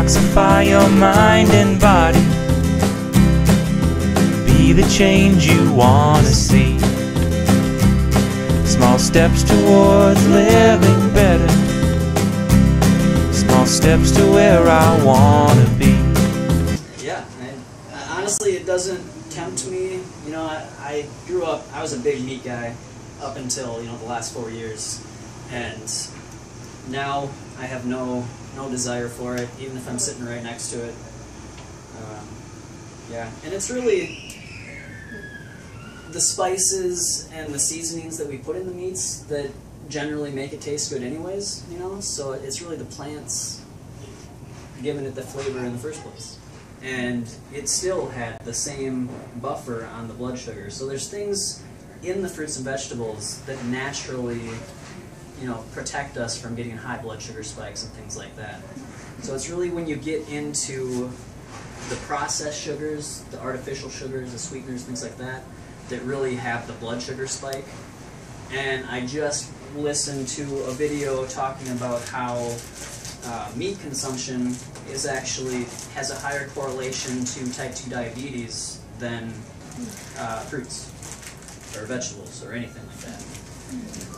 detoxify your mind and body. Be the change you want to see. Small steps towards living better. Small steps to where I want to be. Yeah, honestly, it doesn't tempt me. You know, I grew up, I was a big meat guy up until, you know, the last 4 years. And now I have no desire for it, even if I'm sitting right next to it. Yeah, and it's really the spices and the seasonings that we put in the meats that generally make it taste good anyways, you know? So it's really the plants giving it the flavor in the first place. And it still had the same buffer on the blood sugar. So there's things in the fruits and vegetables that naturally, you know, protect us from getting high blood sugar spikes and things like that. So it's really when you get into the processed sugars, the artificial sugars, the sweeteners, things like that, that really have the blood sugar spike. And I just listened to a video talking about how meat consumption is actually has a higher correlation to type 2 diabetes than fruits or vegetables or anything like that.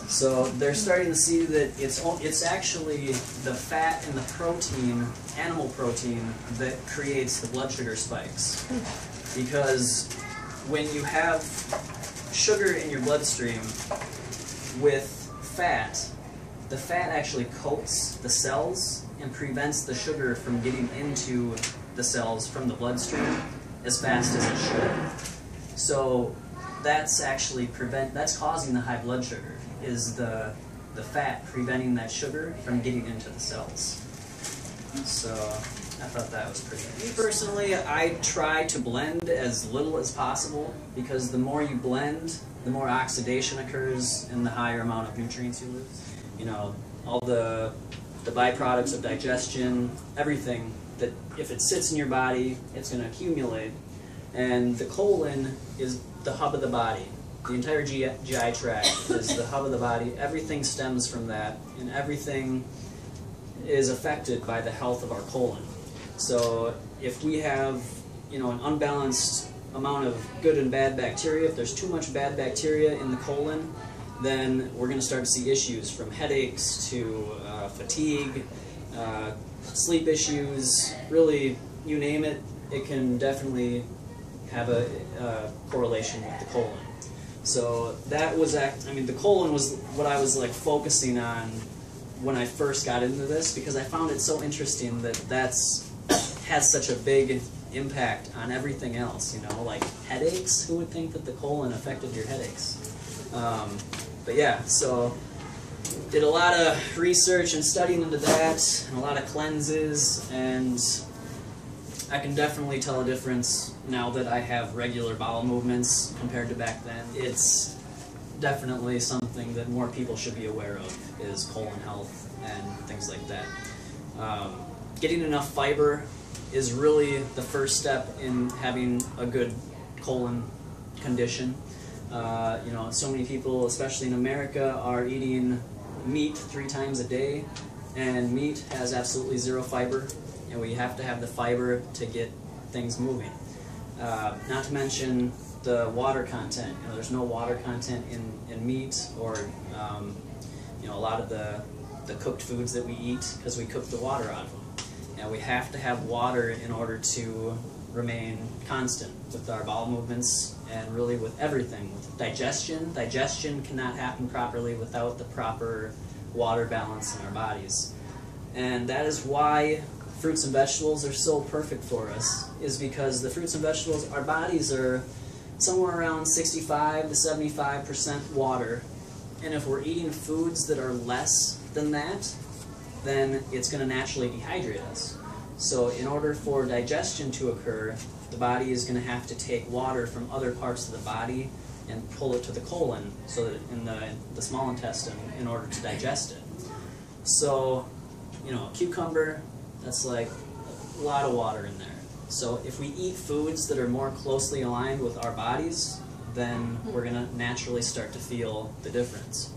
So they're starting to see that it's actually the fat and the protein, animal protein, that creates the blood sugar spikes. Because when you have sugar in your bloodstream with fat, the fat actually coats the cells and prevents the sugar from getting into the cells from the bloodstream as fast as it should. So that's actually that's causing the high blood sugar, is the fat preventing that sugar from getting into the cells. So I thought that was pretty good. Me personally, I try to blend as little as possible, because the more you blend, the more oxidation occurs and the higher amount of nutrients you lose. You know, all the byproducts of digestion, everything that if it sits in your body, it's going to accumulate. And the colon is the hub of the body. The entire GI tract is the hub of the body. Everything stems from that, and everything is affected by the health of our colon. So if we have, you know, an unbalanced amount of good and bad bacteria, if there's too much bad bacteria in the colon, then we're going to start to see issues from headaches to fatigue, sleep issues, really, you name it, it can definitely have a correlation with the colon. So that was, I mean, the colon was what I was like focusing on when I first got into this, because I found it so interesting that has such a big impact on everything else, you know, like headaches. Who would think that the colon affected your headaches? But yeah, so did a lot of research and studying into that, and a lot of cleanses, and I can definitely tell a difference now that I have regular bowel movements compared to back then. It's definitely something that more people should be aware of, is colon health and things like that. Getting enough fiber is really the first step in having a good colon condition. You know, so many people, especially in America, are eating meat 3 times a day, and meat has absolutely 0 fiber, and we have to have the fiber to get things moving. Not to mention the water content. You know, there's no water content in meat, or you know, a lot of the cooked foods that we eat, because we cook the water out of them. And we have to have water in order to remain constant with our bowel movements, and really with everything. With digestion, digestion cannot happen properly without the proper water balance in our bodies. And that is why fruits and vegetables are so perfect for us, is because the fruits and vegetables, our bodies are somewhere around 65 to 75% water, and if we're eating foods that are less than that, then it's going to naturally dehydrate us. So in order for digestion to occur, the body is going to have to take water from other parts of the body and pull it to the colon, so that in the small intestine, in order to digest it. So, you know, a cucumber, that's like a lot of water in there. So if we eat foods that are more closely aligned with our bodies, then we're going to naturally start to feel the difference.